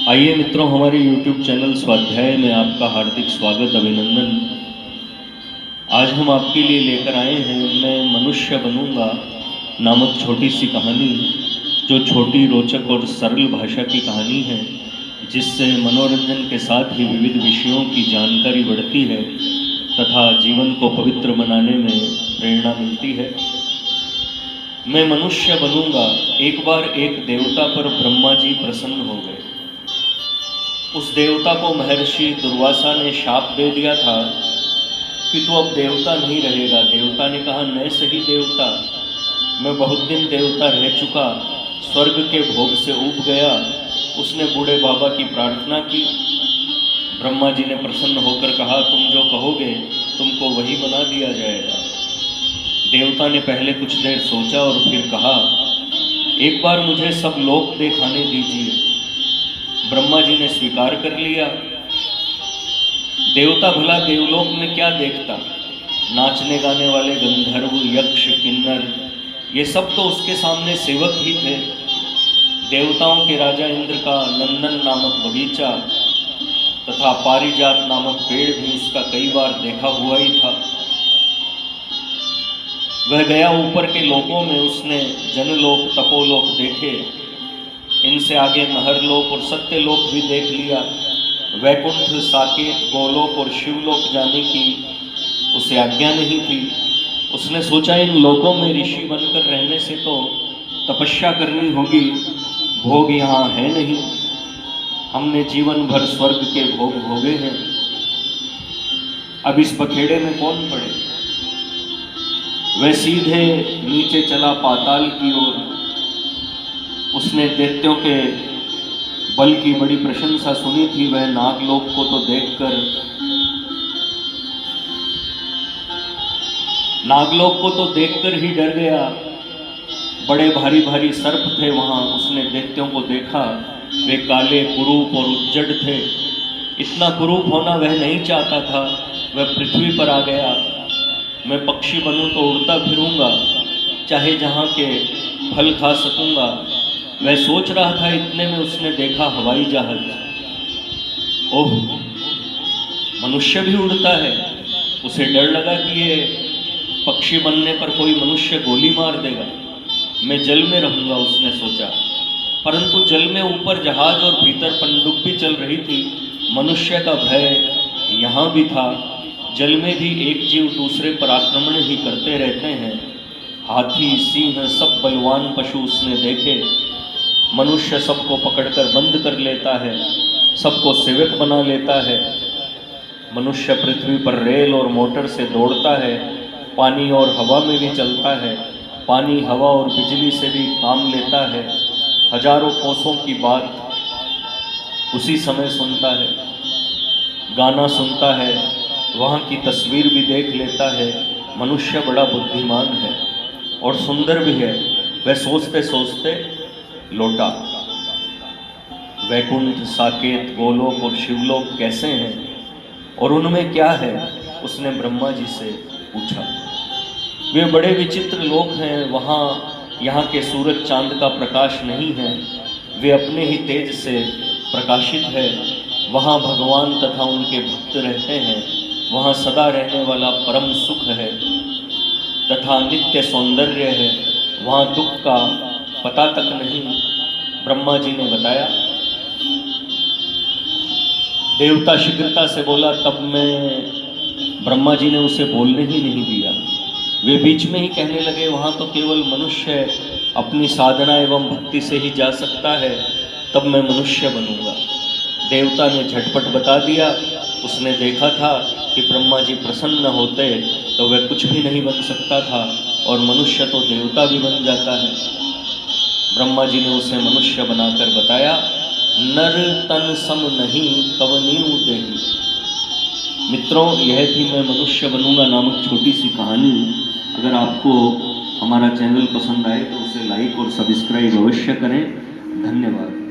आइए मित्रों, हमारे YouTube चैनल स्वाध्याय में आपका हार्दिक स्वागत, अभिनंदन। आज हम आपके लिए लेकर आए हैं मैं मनुष्य बनूंगा नामक छोटी सी कहानी, जो छोटी, रोचक और सरल भाषा की कहानी है, जिससे मनोरंजन के साथ ही विविध विषयों की जानकारी बढ़ती है तथा जीवन को पवित्र बनाने में प्रेरणा मिलती है। मैं मनुष्य बनूंगा। एक बार एक देवता पर ब्रह्मा जी प्रसन्न हो गए। उस देवता को महर्षि दुर्वासा ने शाप दे दिया था कि तू अब देवता नहीं रहेगा। देवता ने कहा, मैं सही देवता, मैं बहुत दिन देवता रह चुका, स्वर्ग के भोग से ऊब गया। उसने बूढ़े बाबा की प्रार्थना की। ब्रह्मा जी ने प्रसन्न होकर कहा, तुम जो कहोगे तुमको वही बना दिया जाएगा। देवता ने पहले कुछ देर सोचा और फिर कहा, एक बार मुझे सब लोक दिखाने दीजिए। ब्रह्मा जी ने स्वीकार कर लिया। देवता भला देवलोक में क्या देखता, नाचने गाने वाले गंधर्व, यक्ष, किन्नर, ये सब तो उसके सामने सेवक ही थे। देवताओं के राजा इंद्र का नंदन नामक बगीचा तथा पारिजात नामक पेड़ भी उसका कई बार देखा हुआ ही था। वह गया ऊपर के लोकों में, उसने जनलोक, तपोलोक देखे। इनसे आगे महरलोक और सत्यलोक भी देख लिया। वैकुंठ, साकेत, गोलोक और शिवलोक जाने की उसे आज्ञा नहीं थी। उसने सोचा, इन लोकों में ऋषि बनकर रहने से तो तपस्या करनी होगी, भोग यहाँ है नहीं। हमने जीवन भर स्वर्ग के भोग भोगे हैं, अब इस पखेड़े में कौन पड़े। वह सीधे नीचे चला पाताल की ओर। उसने दैत्यों के बल की बड़ी प्रशंसा सुनी थी। वह नागलोक को तो देखकर ही डर गया। बड़े भारी भारी सर्प थे वहां। उसने दैत्यों को देखा, वे काले, कुरूप और उज्जड़ थे। इतना कुरूप होना वह नहीं चाहता था। वह पृथ्वी पर आ गया। मैं पक्षी बनूं तो उड़ता फिरूंगा, चाहे जहां के फल खा सकूंगा। वह सोच रहा था, इतने में उसने देखा हवाई जहाज। ओह, मनुष्य भी उड़ता है। उसे डर लगा कि ये पक्षी बनने पर कोई मनुष्य गोली मार देगा। मैं जल में रहूंगा, उसने सोचा। परंतु जल में ऊपर जहाज और भीतर पनडुब्बी चल रही थी। मनुष्य का भय यहाँ भी था। जल में भी एक जीव दूसरे पर आक्रमण ही करते रहते हैं। हाथी, सिंह, सब बलवान पशु उसने देखे। मनुष्य सबको पकड़कर बंद कर लेता है, सबको सेवक बना लेता है। मनुष्य पृथ्वी पर रेल और मोटर से दौड़ता है, पानी और हवा में भी चलता है, पानी, हवा और बिजली से भी काम लेता है। हजारों कोसों की बात उसी समय सुनता है, गाना सुनता है, वहाँ की तस्वीर भी देख लेता है। मनुष्य बड़ा बुद्धिमान है और सुंदर भी है। वह सोचते सोचते लौटा। वैकुंठ, साकेत, गोलोक और शिवलोक कैसे हैं और उनमें क्या है, उसने ब्रह्मा जी से पूछा। वे बड़े विचित्र लोक हैं। वहाँ यहाँ के सूरज चांद का प्रकाश नहीं है, वे अपने ही तेज से प्रकाशित है। वहाँ भगवान तथा उनके भक्त रहते हैं। वहाँ सदा रहने वाला परम सुख है तथा नित्य सौंदर्य है। वहाँ दुख का पता तक नहीं। ब्रह्मा जी ने बताया। देवता शीघ्रता से बोला। तब ब्रह्मा जी ने उसे बोलने ही नहीं दिया। वे बीच में ही कहने लगे, वहाँ तो केवल मनुष्य अपनी साधना एवं भक्ति से ही जा सकता है, तब मैं मनुष्य बनूंगा। देवता ने झटपट बता दिया। उसने देखा था कि ब्रह्मा जी प्रसन्न होते तो वह कुछ भी नहीं बन सकता था, और मनुष्य तो देवता भी बन जाता है। ब्रह्मा जी ने उसे मनुष्य बनाकर बताया, नर तन सम नहीं कवनीउ देहि। मित्रों, यह थी मैं मनुष्य बनूंगा नामक छोटी सी कहानी। अगर आपको हमारा चैनल पसंद आए तो उसे लाइक और सब्सक्राइब अवश्य करें। धन्यवाद।